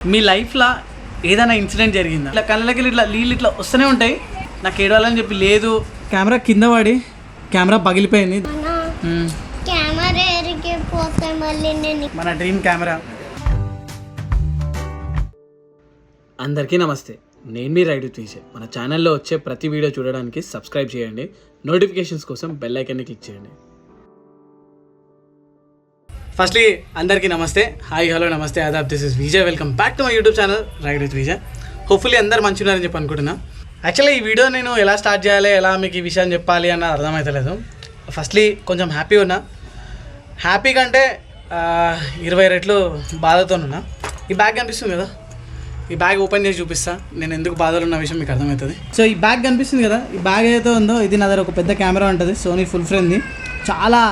మీ లైఫ్లో ఏదైనా ఇన్సిడెంట్ జరిగిందా? ఇట్లా కళ్ళకి ఇట్లా నీళ్ళు ఇట్లా వస్తూనే ఉంటాయి, నాకు ఏడవాలని చెప్పి లేదు. కెమెరా కింద పడి కెమెరా పగిలిపోయింది. మన డ్రీమ్ కెమెరా. అందరికీ నమస్తే, నేను మీ రైడ్ తీసే. మన ఛానల్లో వచ్చే ప్రతి వీడియో చూడడానికి సబ్స్క్రైబ్ చేయండి, నోటిఫికేషన్స్ కోసం బెల్ ఐకాన్ని క్లిక్ చేయండి. ఫస్ట్లీ అందరికీ నమస్తే, హాయ్ హలో నమస్తే ఆదాబ్, this is Vijay. Welcome back to my YouTube channel ride with Vijay. Hopefully అందరు మంచిగా ఉన్నారని చెప్పి అనుకుంటున్నా. యాక్చువల్లీ ఈ వీడియో నేను ఎలా స్టార్ట్ చేయాలి, ఎలా మీకు ఈ విషయాన్ని చెప్పాలి అన్న అర్థమవుతలేదు. ఫస్ట్లీ కొంచెం హ్యాపీగా ఉన్నా. హ్యాపీ కంటే 20 రెట్లు బాధతో ఉన్నా. ఈ బ్యాగ్ కనిపిస్తుంది కదా, ఈ బ్యాగ్ ఓపెన్ చేసి చూపిస్తా, నేను ఎందుకు బాధలు ఉన్న విషయం మీకు అర్థమవుతుంది. సో ఈ బ్యాగ్ కనిపిస్తుంది కదా, ఈ బ్యాగ్ ఏదైతే ఉందో ఇది నా దగ్గర ఒక పెద్ద కెమెరా ఉంటుంది, సోనీ ఫుల్ ఫ్రేమ్ది. చాలా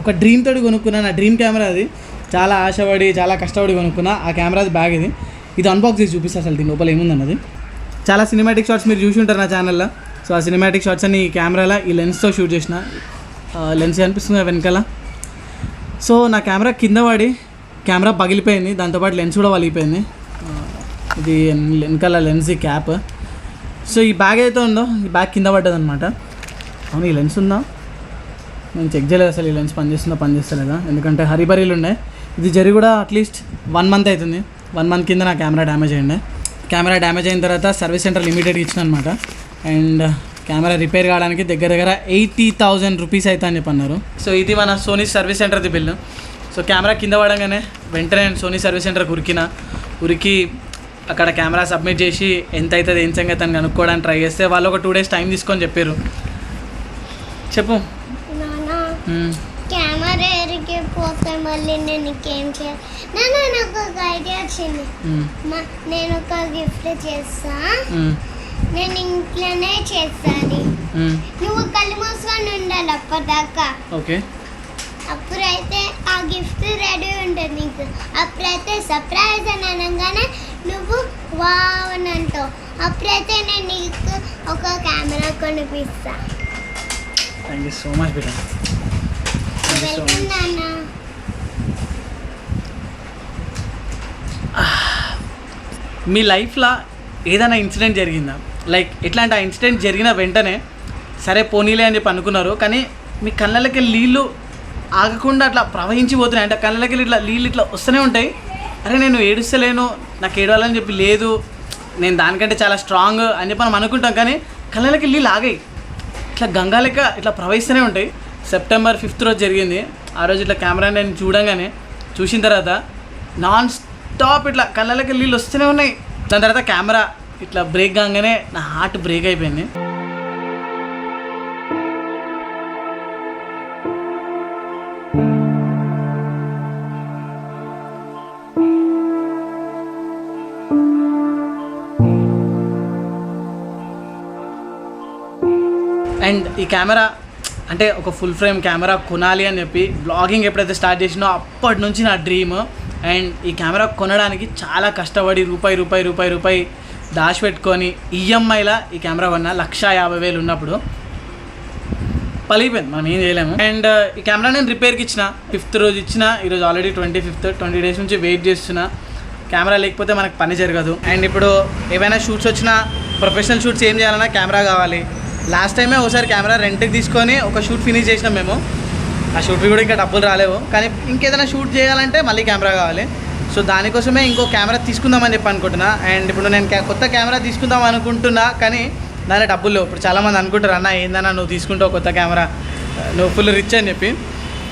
ఒక డ్రీమ్ తోటి కొనుక్కున్నా, నా డ్రీమ్ కెమెరా అది. చాలా ఆశపడి చాలా కష్టపడి కొనుక్కున్నా ఆ కెమెరాది బ్యాగ్ ఇది. ఇది అన్బాక్స్ చేసి చూపిస్తా అసలు దీని లోపల ఏముందన్నది. చాలా సినిమాటిక్ షాట్స్ మీరు చూసి ఉంటారు నా ఛానల్లో. సో ఆ సినిమాటిక్ షాట్స్ అన్ని ఈ కెమెరాలో ఈ లెన్స్తో షూట్ చేసిన. లెన్స్ కనిపిస్తుంది వెనకాల. సో నా కెమెరా కింద పడి కెమెరా పగిలిపోయింది, దాంతోపాటు లెన్స్ కూడా పగిలిపోయింది. ఇది వెనకాల లెన్స్ క్యాప్. సో ఈ బ్యాగ్ అయితే ఉందో ఈ బ్యాగ్ కింద పడ్డది అనమాట. అవును, ఈ లెన్స్ ఉందా? నేను చెక్ చేయలేదు అసలు ఈ లెన్స్ పనిచేస్తలేదా, ఎందుకంటే హరిబరీలు ఉండే. ఇది జరిగి కూడా అట్లీస్ట్ 1 మంత్ అవుతుంది. 1 మంత్ కింద నా కెమెరా డ్యామేజ్ అయ్యిండే. కెమెరా డ్యామేజ్ అయిన తర్వాత సర్వీస్ సెంటర్ లిమిటెడ్కి ఇచ్చిన అనమాట. అండ్ కెమెరా రిపేర్ కావడానికి దగ్గర 80,000 రూపీస్ అవుతా అని చెప్పి అన్నారు. సో ఇది మన సోనీ సర్వీస్ సెంటర్ది బిల్లు. సో కెమెరా కింద పడగానే వెంటనే నేను సోనీ సర్వీస్ సెంటర్కి ఉరికి అక్కడ కెమెరా సబ్మిట్ చేసి ఎంత అవుతుంది ఏం సంగతి అని కనుక్కోవడానికి ట్రై చేస్తే వాళ్ళు ఒక 2 days టైం తీసుకొని చెప్పారు. చెప్పు. కెమెరా ఎరిగిపోతే మళ్ళీ నేను ఇంకేం చేయాలి? నాకు ఒక ఐడియా వచ్చింది. నేను ఒక గిఫ్ట్ చేస్తా, నేను ఇంట్లోనే చేస్తాను. నువ్వు కళ్ళు మూసుకొని ఉండాలి అప్పటిదాకా. ఓకే, అప్పుడైతే ఆ గిఫ్ట్ రెడీ ఉంటుంది నీకు. అప్పుడైతే సర్ప్రైజ్ అని అనగానే నువ్వు వావ్ అని అంటావు. అప్పుడైతే నేను నీకు ఒక కెమెరా కొనిపిస్తా. థ్యాంక్ యూ సో మచ్ బేటా. మీ లైఫ్లో ఏదైనా ఇన్సిడెంట్ జరిగిందా? లైక్ ఎట్లాంటి ఆ ఇన్సిడెంట్ జరిగిన వెంటనే సరే పోనీలే అని చెప్పి అనుకున్నారు, కానీ మీ కళ్ళకి నీళ్ళు ఆగకుండా అట్లా ప్రవహించిపోతున్నాయి. అంటే కళ్ళకి ఇట్లా నీళ్ళు ఇట్లా వస్తూనే ఉంటాయి. అరే నేను ఏడుస్తలేను, నాకు ఏడవాలని చెప్పి లేదు, నేను దానికంటే చాలా స్ట్రాంగ్ అని చెప్పి మనం అనుకుంటాం, కానీ కళ్ళకి నీళ్ళు ఆగాయి. ఇట్లా గంగా లెక్క ఇట్లా ప్రవహిస్తూనే ఉంటాయి. September 5th రోజు జరిగింది. ఆ రోజు ఇట్లా కెమెరా నేను చూసిన తర్వాత నాన్ స్టాప్ ఇట్లా కళ్ళకి నీళ్ళు వస్తూనే ఉన్నాయి. దాని తర్వాత కెమెరా ఇట్లా బ్రేక్ కాగానే నా హార్ట్ బ్రేక్ అయిపోయింది. అండ్ ఈ కెమెరా అంటే ఒక ఫుల్ ఫ్రేమ్ కెమెరా కొనాలి అని చెప్పి బ్లాగింగ్ ఎప్పుడైతే స్టార్ట్ చేసినో అప్పటి నుంచి నా డ్రీమ్. అండ్ ఈ కెమెరా కొనడానికి చాలా కష్టపడి రూపాయి దాచిపెట్టుకొని ఈఎంఐలా ఈ కెమెరా కొన్నా. 150,000 ఉన్నప్పుడు పలిగిపోయింది, మనం ఏం చేయలేము. అండ్ ఈ కెమెరా నేను రిపేర్కి ఇచ్చిన 5th రోజు ఇచ్చిన. ఈరోజు ఆల్రెడీ 25th, 20 days నుంచి వెయిట్ చేస్తున్నా. కెమెరా లేకపోతే మనకు పని జరగదు. అండ్ ఇప్పుడు ఏవైనా షూట్స్ వచ్చినా, ప్రొఫెషనల్ షూట్స్ ఏం చేయాలన్నా కెమెరా కావాలి. లాస్ట్ టైమే ఒకసారి కెమెరా రెంట్కి తీసుకొని ఒక షూట్ ఫినిష్ చేసినాం మేము. ఆ షూట్కి కూడా ఇంకా డబ్బులు రాలేవు, కానీ ఇంకేదైనా షూట్ చేయాలంటే మళ్ళీ కెమెరా కావాలి. సో దానికోసమే ఇంకో కెమెరా తీసుకుందామని చెప్పి అనుకుంటున్నా. అండ్ ఇప్పుడు నేను కొత్త కెమెరా తీసుకుందాం అనుకుంటున్నా, కానీ దాని డబ్బులు లేవు. ఇప్పుడు చాలామంది అనుకుంటారు, అన్న ఏందన్నా నువ్వు తీసుకుంటావు కొత్త కెమెరా, నువ్వు ఫుల్ రిచ్ అని చెప్పి.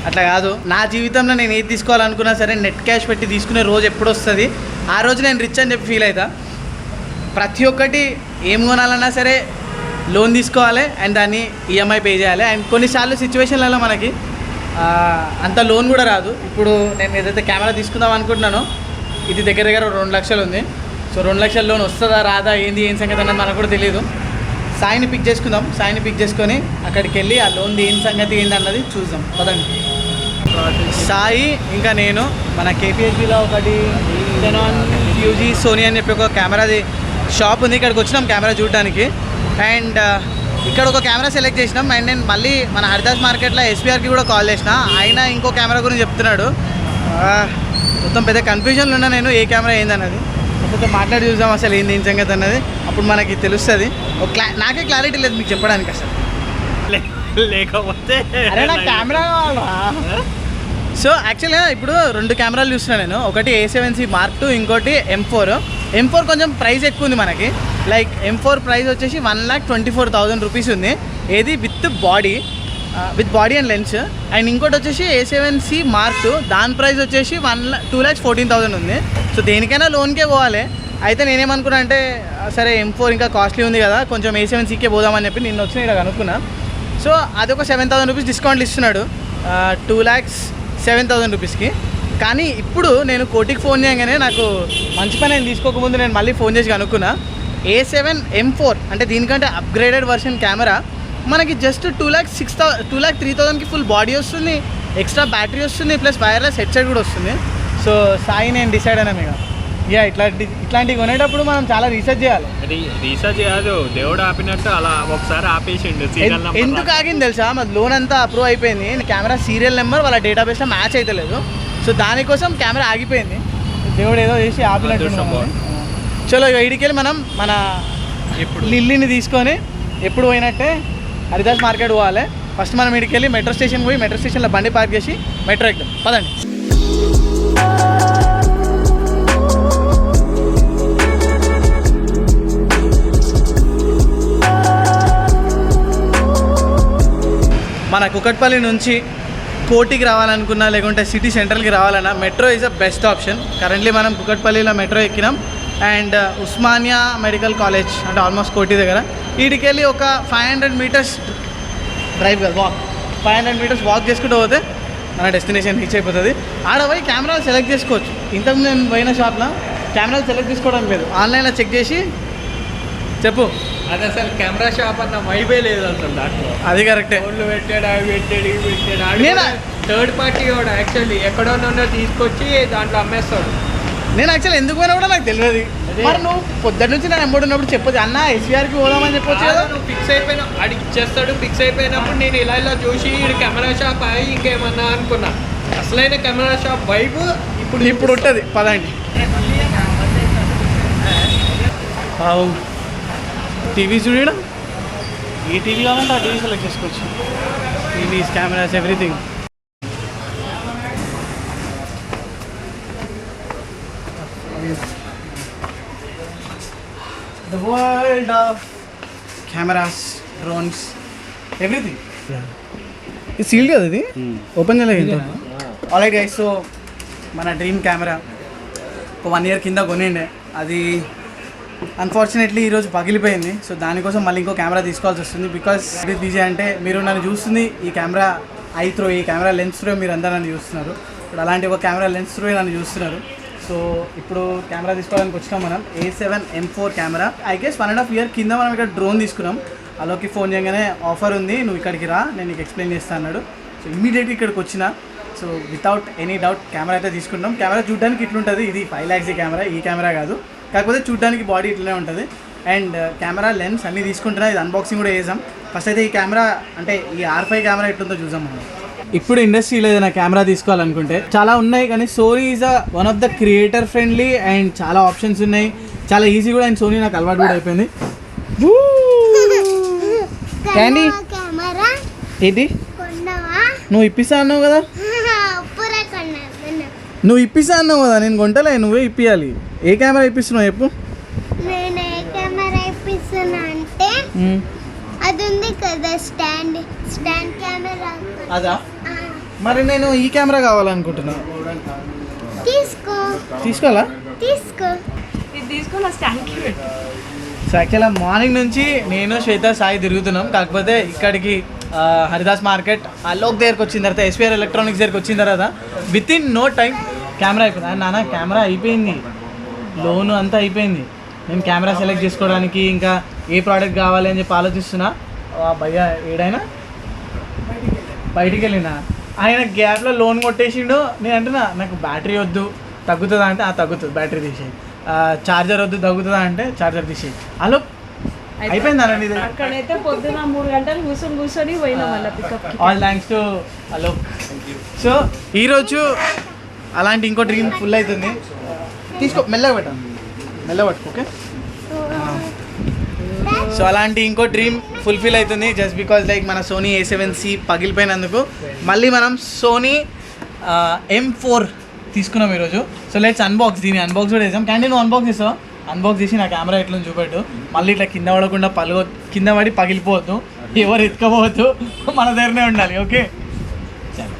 అట్లా కాదు, నా జీవితంలో నేను ఏది తీసుకోవాలనుకున్నా సరే నెట్ క్యాష్ పెట్టి తీసుకునే రోజు ఎప్పుడు వస్తుంది, ఆ రోజు నేను రిచ్ అని చెప్పి ఫీల్ అవుతా. ప్రతి ఒక్కటి ఏం కొనాలన్నా సరే లోన్ తీసుకోవాలి అండ్ దాన్ని ఈఎంఐ పే చేయాలి. అండ్ కొన్నిసార్లు సిచ్యువేషన్లలో మనకి అంత లోన్ కూడా రాదు. ఇప్పుడు నేను ఏదైతే కెమెరా తీసుకుందాం అనుకుంటున్నానో ఇది దగ్గర 2 లక్షలు ఉంది. సో 2 లక్షల లోన్ వస్తుందా రాదా ఏం సంగతి అన్నది మనకు కూడా తెలియదు. సాయిని పిక్ చేసుకుందాం, సాయిని పిక్ చేసుకొని అక్కడికి వెళ్ళి ఆ లోన్ది ఏం సంగతి ఏంటన్నది చూద్దాం పదండి. సాయి ఇంకా నేను మన కేపీహెచ్బీలో ఒకటి కెనాన్ యూజీ సోనీ అని చెప్పి ఒక కెమెరాది షాప్ ఉంది, ఇక్కడికి వచ్చినాం కెమెరా చూడడానికి. అండ్ ఇక్కడ ఒక కెమెరా సెలెక్ట్ చేసినాం. అండ్ నేను మళ్ళీ మన హరిదాస్ మార్కెట్లో SPRకి కూడా కాల్ చేసిన, ఆయన ఇంకో కెమెరా గురించి చెప్తున్నాడు. మొత్తం పెద్ద కన్ఫ్యూజన్లో ఉన్నా నేను ఏ కెమెరా ఏందన్నది. అసలు మాట్లాడి చూద్దాం అసలు ఏంది ఏం సంగతి అన్నది, అప్పుడు మనకి తెలుస్తుంది. నాకే క్లారిటీ లేదు మీకు చెప్పడానికి అసలు. లేకపోతే అరే నాకు కెమెరా కావాలా. సో యాక్చువల్గా ఇప్పుడు 2 కెమెరాలు చూస్తున్నాను నేను. ఒకటి A7C Mark II, ఇంకోటి M4 కొంచెం ప్రైస్ ఎక్కువ ఉంది మనకి. లైక్ M4 ప్రైస్ వచ్చేసి 1,24,000 రూపీస్ ఉంది. ఏది with body and lens. And ఇంకోటి వచ్చేసి A7C Mark II, దాని ప్రైస్ వచ్చేసి 2,14,000 ఉంది. సో దేనికైనా లోన్కే పోవాలి. అయితే నేనేమనుకున్నా అంటే సరే M4 ఇంకా కాస్ట్లీ ఉంది కదా, కొంచెం A7Cకే పోదామని చెప్పి నిన్న వచ్చిన ఇక్కడ కనుక్కున్నా. సో అది ఒక 7,000 రూపీస్ డిస్కౌంట్లు ఇస్తున్నాడు, 2,07,000 రూపీస్కి. కానీ ఇప్పుడు నేను కోటికి ఫోన్ చేయగానే నాకు మంచి పని నేను తీసుకోకముందు నేను మళ్ళీ ఫోన్ చేసి కనుక్కున్నా. A7 M4 అంటే దీనికంటే అప్గ్రేడెడ్ వర్షన్ కెమెరా మనకి జస్ట్ 2,03,000కి ఫుల్ బాడీ వస్తుంది, ఎక్స్ట్రా బ్యాటరీ వస్తుంది, ప్లస్ వైర్లెస్ హెడ్సెట్ కూడా వస్తుంది. సో సాయి నేను డిసైడ్ అయినా ఇక ఇట్లాంటివి కొనేటప్పుడు మనం చాలా రీసెర్చ్ చేయాలి. రీసెర్చ్ కాదు, దేవుడు ఆపినట్టు అలా ఒకసారి ఆపేసిండు. ఎందుకు ఆగింది తెలుసా, మాది లోన్ అంతా అప్రూవ్ అయిపోయింది, కెమెరా సీరియల్ నెంబర్ వాళ్ళ డేటాబేస్లో మ్యాచ్ అయితే లేదు. సో దానికోసం కెమెరా ఆగిపోయింది. దేవుడు ఏదో చేసి ఆపినట్టు. చలో ఇడికి వెళ్ళి మనం మన లిల్లీని తీసుకొని ఎప్పుడు పోయినట్టే హరిదాస్ మార్కెట్ పోవాలి. ఫస్ట్ మనం ఇడికి వెళ్ళి మెట్రో స్టేషన్ పోయి మెట్రో స్టేషన్లో బండి పార్క్ చేసి మెట్రో ఎక్కుదాం. పదండి. మన కుకట్పల్లి నుంచి కోటికి రావాలనుకున్నా, లేకుంటే సిటీ సెంట్రల్కి రావాలన్నా metro is a best option. Currently మనం కుకట్పల్లిలో మెట్రో ఎక్కినాం. అండ్ ఉస్మానియా మెడికల్ కాలేజ్ అంటే ఆల్మోస్ట్ కోటి దగ్గర, వీటికి వెళ్ళి ఒక 500 మీటర్స్ డ్రైవ్ కదా, 500 మీటర్స్ వాక్ చేసుకుంటూ పోతే మన డెస్టినేషన్ రీచ్ అయిపోతుంది. ఆడ పోయి కెమెరాలు సెలెక్ట్ చేసుకోవచ్చు. ఇంతకుముందు నేను పోయిన షాప్లో కెమెరాలు సెలెక్ట్ చేసుకోవడం లేదు, ఆన్లైన్లో చెక్ చేసి చెప్పు. అది అసలు కెమెరా షాప్ అన్న వైబే లేదు అసలు దాంట్లో. అది కరెక్టే. ఫోన్లు పెట్టాడు, అవి పెట్టాడు, ఇవి పెట్టాడు. థర్డ్ పార్టీ కూడా యాక్చువల్లీ ఎక్కడోనో తీసుకొచ్చి దాంట్లో అమ్మేస్తాడు. నేను యాక్చువల్లీ ఎందుకు పోయినా కూడా నాకు తెలియదు. మరి నువ్వు పొద్దున్న నుంచి నేను ఎంబడి ఉన్నప్పుడు చెప్పొచ్చు అన్న SVRకి పోదామని చెప్పొచ్చు కదా. నువ్వు ఫిక్స్ అయిపోయినా అడిగి ఇచ్చేస్తాడు. ఫిక్స్ అయిపోయినప్పుడు నేను ఇలా చూసి కెమెరా షాప్ అయ్యి ఇంకేమన్నా అనుకున్నా. అసలైన కెమెరా షాప్ వైబ్ ఇప్పుడు ఉంటుంది. పదండి. టీవీ చూడడం, ఏ టీవీ కావాలంటే ఆ టీవీ సెలెక్ట్ చేసుకోవచ్చు. TVs, cameras, everything. The world of cameras, drones, everything. ఇది సీల్ కదా, ఇది ఓపెన్ చేయలేదు. ఆల్రైట్ గైస్, సో మన డ్రీమ్ కెమెరా ఒక 1 year కింద కొనిండే, అది అన్ఫార్చునేట్లీ ఈరోజు పగిలిపోయింది. సో దానికోసం మళ్ళీ ఇంకో కెమెరా తీసుకోవాల్సి వస్తుంది. బికాస్ విజయ్ అంటే మీరు నన్ను చూస్తుంది ఈ కెమెరా ఐ త్రో, ఈ కెమెరా లెన్స్ త్రో మీరు అందరూ నన్ను చూస్తున్నారు. ఇప్పుడు అలాంటి ఒక కెమెరా లెన్స్ త్రో నన్ను చూస్తున్నారు. సో ఇప్పుడు కెమెరా తీసుకోవడానికి వచ్చినాం మనం. A7 M4 camera. I guess 1.5 year కింద మనం ఇక్కడ డ్రోన్ తీసుకున్నాం. అలోకి ఫోన్ చేయగానే ఆఫర్ ఉంది, నువ్వు ఇక్కడికి రా, నేను నీకు ఎక్స్ప్లెయిన్ చేస్తాను అన్నాడు. సో ఇమీడియట్గా ఇక్కడికి వచ్చిన. So without any doubt camera అయితే తీసుకుంటాం. కెమెరా చూడడానికి ఇట్లుంటుంది. ఇది 5 lakhs కెమెరా, ఈ కెమెరా కాదు, కాకపోతే చూడడానికి బాడీ ఇట్లనే ఉంటుంది. అండ్ కెమెరా లెన్స్ అన్నీ తీసుకుంటున్నా. ఇది అన్బాక్సింగ్ కూడా చేసాం. ఫస్ట్ అయితే ఈ కెమెరా అంటే ఈ R5 కెమెరా ఎట్లుందో చూసాం మనం. ఇప్పుడు ఇండస్ట్రీలో ఏదైనా కెమెరా తీసుకోవాలనుకుంటే చాలా ఉన్నాయి, కానీ Sony is one of the creator friendly and చాలా ఆప్షన్స్ ఉన్నాయి, చాలా ఈజీ కూడా. అండ్ సోనీ నాకు అలవాటు కూడా అయిపోయింది. క్యాండీ ఇది నువ్వు ఇప్పిస్తా అన్నావు కదా, నువ్వు ఇప్పిస్తా అన్నావు కదా, నేను కొంటలే, నువ్వే ఇప్పియాలి. ఏ కెమెరా ఇప్పిస్తున్నావు చెప్పు. నేను ఏ కెమెరా ఇప్పిస్తున్నా అంటే అది ఉంది కదా, స్టాండ్ కెమెరా. అదా? మరి నేను ఈ కెమెరా కావాలనుకుంటున్నా. తీసుకోవాలా? సో యాక్చువల్గా మార్నింగ్ నుంచి నేను శ్వేత సాయి తిరుగుతున్నాం. కాకపోతే ఇక్కడికి హరిదాస్ మార్కెట్ అలోక్ దగ్గరకు వచ్చిన తర్వాత, SVR ఎలక్ట్రానిక్స్ దగ్గరకు వచ్చిన తర్వాత within no time camera అయిపోయింది. నాన్న కెమెరా అయిపోయింది, లోను అంతా అయిపోయింది. నేను కెమెరా సెలెక్ట్ చేసుకోవడానికి ఇంకా ఏ ప్రోడక్ట్ కావాలి అని చెప్పి ఆలోచిస్తున్నా. భయ్య ఏడైనా బయటికి వెళ్ళినా ఆయన గ్యాప్లో లోన్ కొట్టేసిండు. నేను అంటున్నా నాకు బ్యాటరీ వద్దు, తగ్గుతుందా అంటే తగ్గుతుంది, బ్యాటరీ తీసేయి. చార్జర్ వద్దు, తగ్గుతుందా అంటే చార్జర్ తీసేయి. అలో అయిపోయింది అనండి. అక్కడైతే పొద్దున 3 గంటలు కూర్చొని పోయినాం మళ్ళీ pickup. All thanks to hello. So ఈరోజు అలాంటి ఇంకో డ్రీమ్ ఫుల్ అవుతుంది. తీసుకో, మెల్లగా పెట్టాను. మెల్లబట్టుకో ఓకే. సో అలాంటి ఇంకో డ్రీమ్ ఫుల్ఫిల్ అవుతుంది జస్ట్ బికాజ్ లైక్ మన సోనీ A7C పగిలిపోయినందుకు మళ్ళీ మనం సోనీ M4 తీసుకున్నాం ఈరోజు. సో లెట్స్ అన్బాక్స్, దీన్ని అన్బాక్స్ కూడా చేసాం. క్యాండీ నువ్వు అన్బాక్స్ చేస్తావా? అన్బాక్స్ చేసి నా కెమెరా ఎట్లా చూపెట్టు. మళ్ళీ ఇట్లా కింద పడకుండా కింద పడి పగిలిపోవద్దు, ఎవరు ఎత్తుకపోవద్దు, మన దగ్గరనే ఉండాలి ఓకే.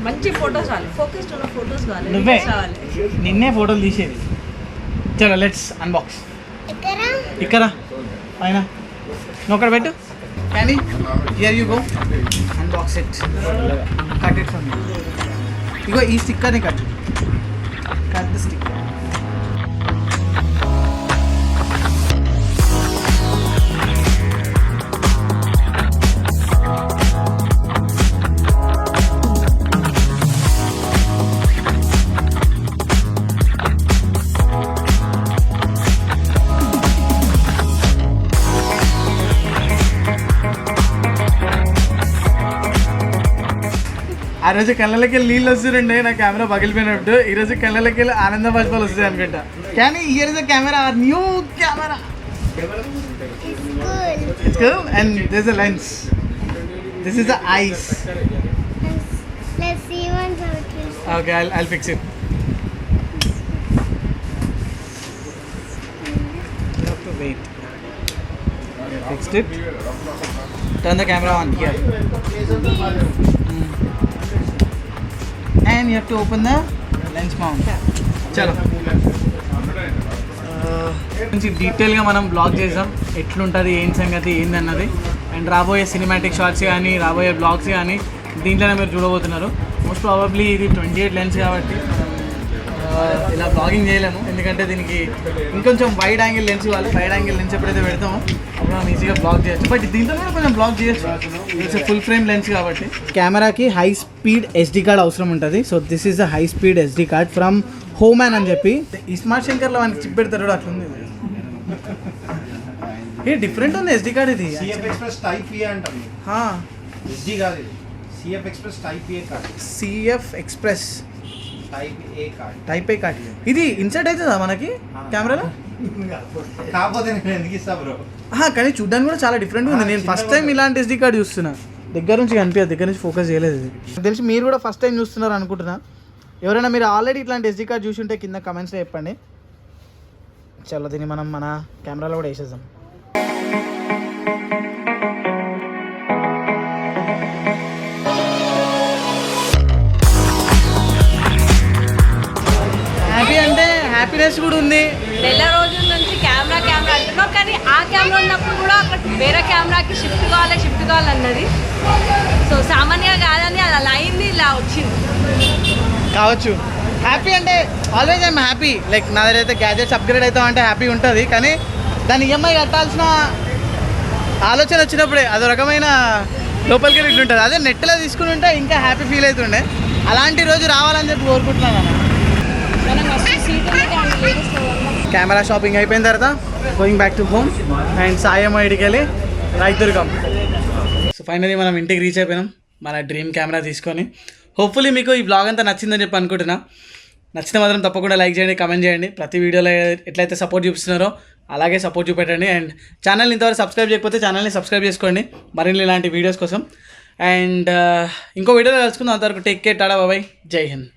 మంచి ఫొటోస్ కావాలి, ఫోకస్డ్ ఉన్న ఫొటోస్ కావాలి. నువ్వే కావాలి, నిన్నే ఫోటోలు తీసేది. చలో లెట్స్ అన్బాక్స్. ఇక్కడ పైన నువ్వు అక్కడ పెట్టు. కానీ here you go, unbox it, cut it from. ఇగో ఈ స్టిక్కర్ని కట్ ద స్టిక్కర్. ఆ రోజు కళ్ళకి నీళ్ళు వస్తుండే నా కెమెరా పగిలిపోయినట్టు, ఈరోజు కళ్ళకి ఆనంద బాష్పాలు వస్తాయి అనుకుంటా. కానీ here is the camera, new camera. It's cool and there's a lens. This is the eyes. Let's see once how it is. Okay, I'll fix it. You have to wait. Okay, fixed it. Turn the camera on here. And you have to open the lens mount. చలో కొంచెం డీటెయిల్గా మనం blog చేసాం, ఎట్లుంటుంది ఏం సంగతి ఏందన్నది. And రాబోయే cinematic shorts కానీ రాబోయే బ్లాగ్స్ కానీ దీంట్లోనే మీరు చూడబోతున్నారు. మోస్ట్ ప్రాబబ్లీ ఇది 28 లెన్స్ కాబట్టి ఇలా బ్లాగింగ్ చేయలేము, ఎందుకంటే దీనికి ఇంకొంచెం వైడ్ యాంగిల్ లెన్స్ ఇవ్వాలి. వైడ్ యాంగిల్ లెన్స్ ఎప్పుడైతే పెడతామో అప్పుడు మనం ఈజీగా బ్లాగ్ చేయొచ్చు. బట్ దీంట్లో కూడా కొంచెం బ్లాగ్ చేయొచ్చు, ఇట్స్ ఫుల్ ఫ్రేమ్ లెన్స్ కాబట్టి. కెమెరాకి హై స్పీడ్ SD కార్డ్ అవసరం ఉంటుంది. So this is the high speed SD card from హోమ్యాన్ అని చెప్పి. ఈ స్మార్ట్ శంకర్లో మనకి చిప్ పెడతారు అట్లుంది. ఏ డిఫరెంట్ ఉంది SD కార్డ్ ఇది. CF Express Type A అంటారు. SD కాదు ఇది. CF Express Type A card. CF Express Type A card. ఇది ఇన్సర్ట్ అవుతుందా మనకి కెమెరాలో? కాకపోతే నేను ఎందుకు ఇస్తా బ్రో. కానీ చూడ్డానికి కూడా చాలా డిఫరెంట్గా ఉంది. నేను ఫస్ట్ టైం ఇలాంటి SD కార్డ్ చూస్తున్నా. దగ్గర నుంచి కనిపించదు, దగ్గర నుంచి ఫోకస్ చేయలేదు. ఇది తెలిసి మీరు కూడా ఫస్ట్ టైం చూస్తున్నారు అనుకుంటున్నా. ఎవరైనా మీరు ఆల్రెడీ ఇట్లాంటి SD కార్డ్ చూసి ఉంటే కింద కమెంట్స్లో చెప్పండి. చలో దీన్ని మనం మన కెమెరాలో కూడా వేసేద్దాం. హ్యాపీ అంటే హ్యాపీనెస్ కూడా ఉంది. నెల రోజుల నుంచి కెమెరా అంటున్నావు, కానీ ఆ కెమెరా ఉన్నప్పుడు కూడా అక్కడ వేరే కెమెరాకి షిఫ్ట్ కావాలన్నది. సో సామాన్యంగా కాదని అది అలా అయింది, ఇలా వచ్చింది కావచ్చు. హ్యాపీ అంటే ఆల్వేజ్ ఐఎమ్ హ్యాపీ. లైక్ నా దగ్గర అయితే గ్యాజెట్స్ అప్గ్రేడ్ అవుతాం అంటే హ్యాపీ ఉంటుంది, కానీ దాని EMI కట్టాల్సిన ఆలోచన వచ్చినప్పుడే అదో రకమైన లోపలికి ఇట్లుంటుంది. అదే నెట్లో తీసుకుని ఉంటే ఇంకా హ్యాపీ ఫీల్ అవుతుండే. అలాంటి రోజు రావాలని చెప్పి కోరుకుంటున్నాను అన్న. కెమెరా షాపింగ్ అయిపోయిన తర్వాత going back to home and Sayamma ఇంటికి వెళ్ళి రైతుర్గం. సో ఫైనలీ మనం ఇంటికి రీచ్ అయిపోయినాం మన డ్రీమ్ కెమెరా తీసుకొని. హోప్ఫుల్లీ మీకు ఈ బ్లాగ్ అంతా నచ్చిందని చెప్పి అనుకుంటున్నా. నచ్చితే మాత్రం తప్పకుండా లైక్ చేయండి, కమెంట్ చేయండి. ప్రతి వీడియోలో ఎట్లయితే సపోర్ట్ చూపిస్తున్నారో అలాగే సపోర్ట్ చూపెట్టండి. అండ్ ఛానల్ని ఇంతవరకు సబ్స్క్రైబ్ చేయకపోతే ఛానల్ని సబ్స్క్రైబ్ చేసుకోండి మరిన్ని ఇలాంటి వీడియోస్ కోసం. అండ్ ఇంకో వీడియోలో కలుసుకుందాం. అంతవరకు టేక్ కేర్, టాటా బాబాయ్, జై హింద్.